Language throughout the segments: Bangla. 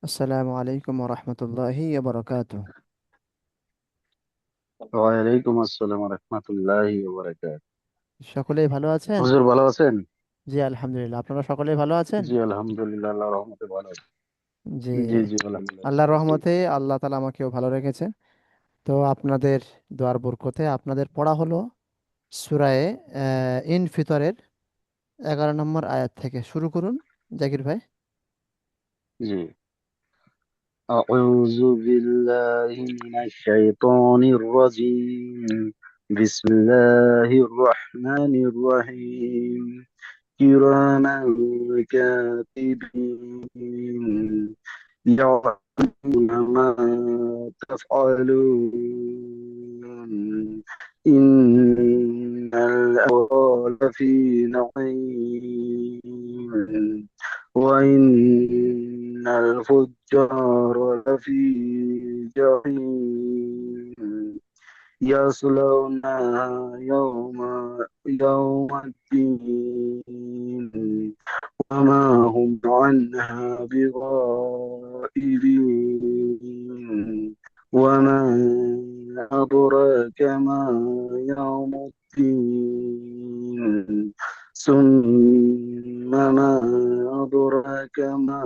আসসালামু আলাইকুম রহমতুল্লাহি বারাকাতুহ। ওয়ালাইকুম আসসালাম রহমতুল্লাহি ওয়া বারাকাতুহু। সকলেই ভালো আছেন? হুজুর ভালো আছেন? জি আলহামদুলিল্লাহ, আপনারা সকলেই ভালো আছেন? জি আলহামদুলিল্লাহ, আল্লাহর রহমতে ভালো আছি। জি, জি জি আলহামদুলিল্লাহ আল্লাহর ভালো আছি। রহমতে আল্লাহ তাআলা আমাকেও ভালো রেখেছে। তো আপনাদের দোয়ার বরকতে আপনাদের পড়া হলো সূরায়ে ইনফিতরের 11 নম্বর আয়াত থেকে। শুরু করুন জাকির ভাই। জি, আউযু বিল্লাহি মিনাশ শাইতানির রাজিম। বিসমিল্লাহির রহমানির রহিম। কিরামান কাতিবিন يعلمون ما تفعلون. إن الأبرار لفي نعيم، وإن الفجار لفي جحيم، يصلونها يوم الدين، وما هم عنها بغائبين. وما أدراك ما يوم الدين. ثم ما أدراك ما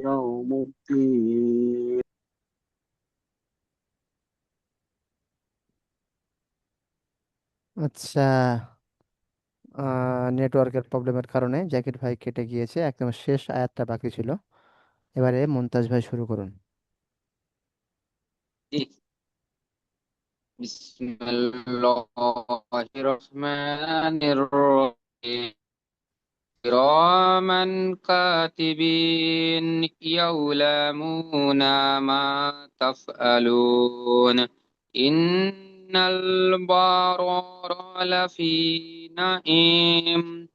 يوم الدين. আচ্ছা, নেটওয়ার্কের প্রবলেমের কারণে জাকির ভাই কেটে গিয়েছে, একদম শেষ আয়াতটা বাকি ছিল। এবারে মুনতাজ ভাই শুরু করুন। জি, বিসমিল্লাহির রহমানির রহিম। কিরামান কাতিবিন ইয়ালামুনা মা তাফআলুন। ইন্নাল বারারা লাফি নাঈম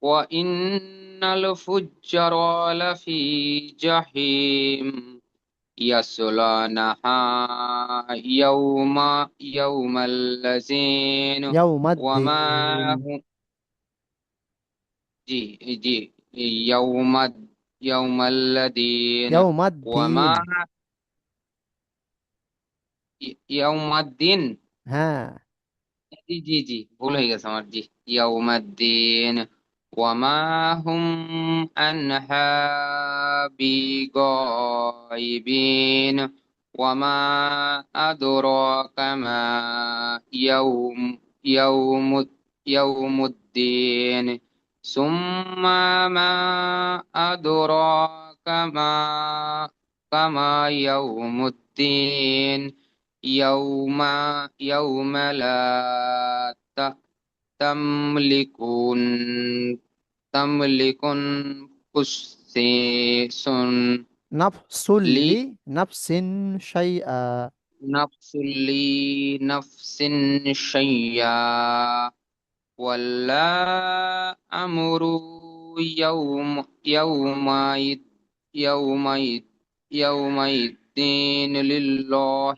ওয়া ইন্নাল ফুজ্জারা লাফি জাহিম, يصلونها يوم يوم الذين وما ইয়াউমাদ্দিন। هم. جي جي يوم يوم الذين وما ইয়াউমাদ্দিন। يوم الدين. হ্যাঁ। জি জি জি, ভুল হয়ে গেছে আমার। জি, يوم الدين وما هم عنها بغائبين. وما أدراك ما يوم يوم يوم الدين. ثم ما أدراك ما يوم الدين. يوم يوم لا ت- تملكون تملكون قسيس নাফসুল্লি নাফসিন শাইআ। لنفس لنفس شيئا، ولا أمر يومئذ يومئذ يومئذ لله.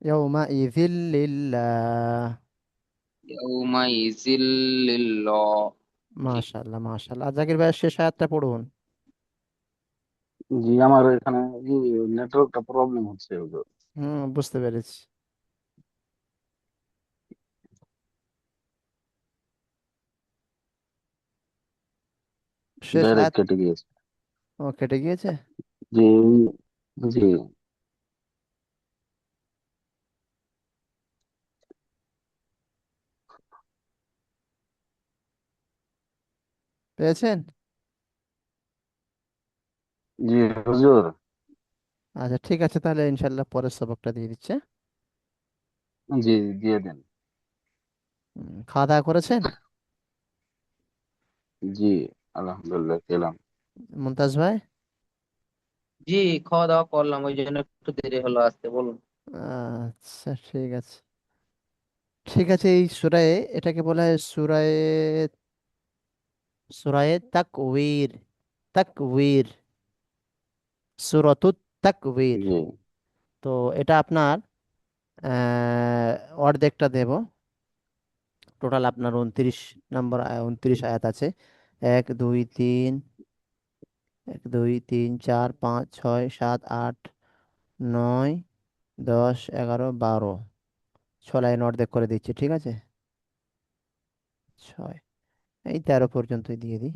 ইয়াউমাইযিল লিল্লাহ। يومئذ لله. জি মাশাআল্লাহ মাশাআল্লাহ। আর জাকির ভাইয়ের শেষ আয়াতটা পড়ুন। জি, আমার এখানে নেটওয়ার্কটা প্রবলেম হচ্ছে হুজুর। বুঝতে পেরেছি। শেষ ডাইরেক্ট আয়াত। কেটে গিয়েছে। ও কেটে গিয়েছে। জি জি পেয়েছেন? জি হুজুর। আচ্ছা ঠিক আছে, তাহলে ইনশাল্লাহ পরের সবকটা দিয়ে দিচ্ছে। জি, দিয়ে দেন। খাওয়া দাওয়া করেছেন? জি আলহামদুলিল্লাহ খেলাম। মুমতাজ ভাই? জি, খাওয়া দাওয়া করলাম, ওই জন্য একটু দেরি হলো আসতে। বলুন। আচ্ছা ঠিক আছে। ঠিক আছে, এই সূরায়ে এটাকে বলা হয় সূরায়ে সূরায়ে তাকওয়ির। তাকওয়ির, সূরাতুত তাকওয়ির। জি তো এটা আপনার অর্ধেকটা দেব। টোটাল আপনার 29 নম্বর 29 আয়াত আছে। 1 2 3 এক, দুই, তিন, চার, পাঁচ, ছয়, সাত, আট, নয়, 10, 11, 12। 6 লাইন অর্ধেক করে দিচ্ছি, ঠিক আছে? 6, এই 13 পর্যন্তই দিয়ে দিই।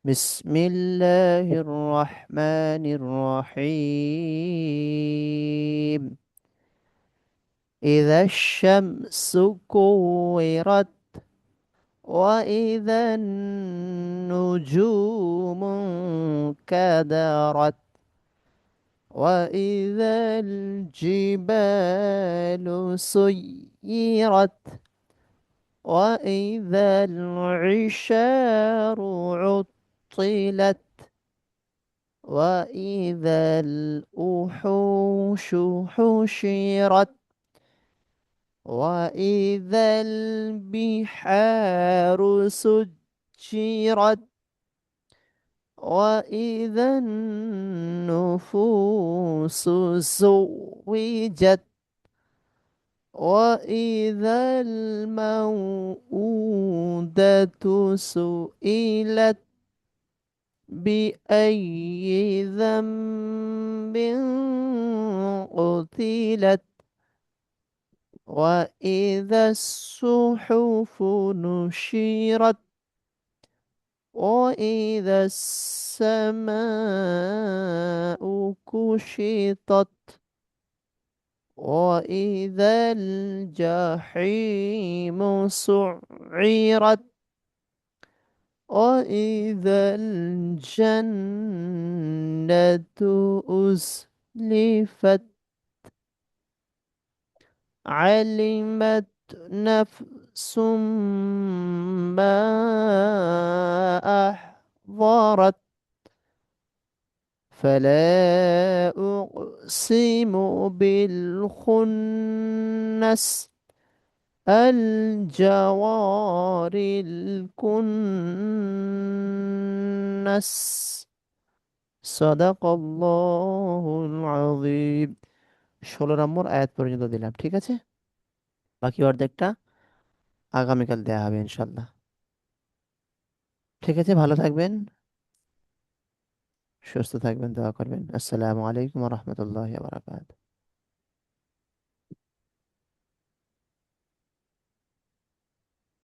বিসমিল্লাহির রহমানির রহিম। إذا الشمس كورت وإذا النجوم انكدرت وإذا الجبال سيرت وإذا العشار عطلت وإذا الوحوش حشرت وإذا البحار سجرت وإذا النفوس زوجت وإذا الموءودة سئلت بأي ذنب قتلت وإذا الصحف نشرت وإذا السماء كشطت وإذا الجحيم سعرت وإذا الجنة أزلفت علمت نفس ما أحضرت فلا أقسم بالخنس الجوار الكنس صدق الله العظيم। 16 নম্বর আয়াত পর্যন্ত দিলাম, ঠিক আছে? বাকি অর্ধেকটা আগামীকাল দেয়া হবে ইনশাল্লাহ। ঠিক আছে, ভালো থাকবেন, সুস্থ থাকবেন, দোয়া করবেন। আসসালামু আলাইকুম রহমতুল্লাহ বারাকাত।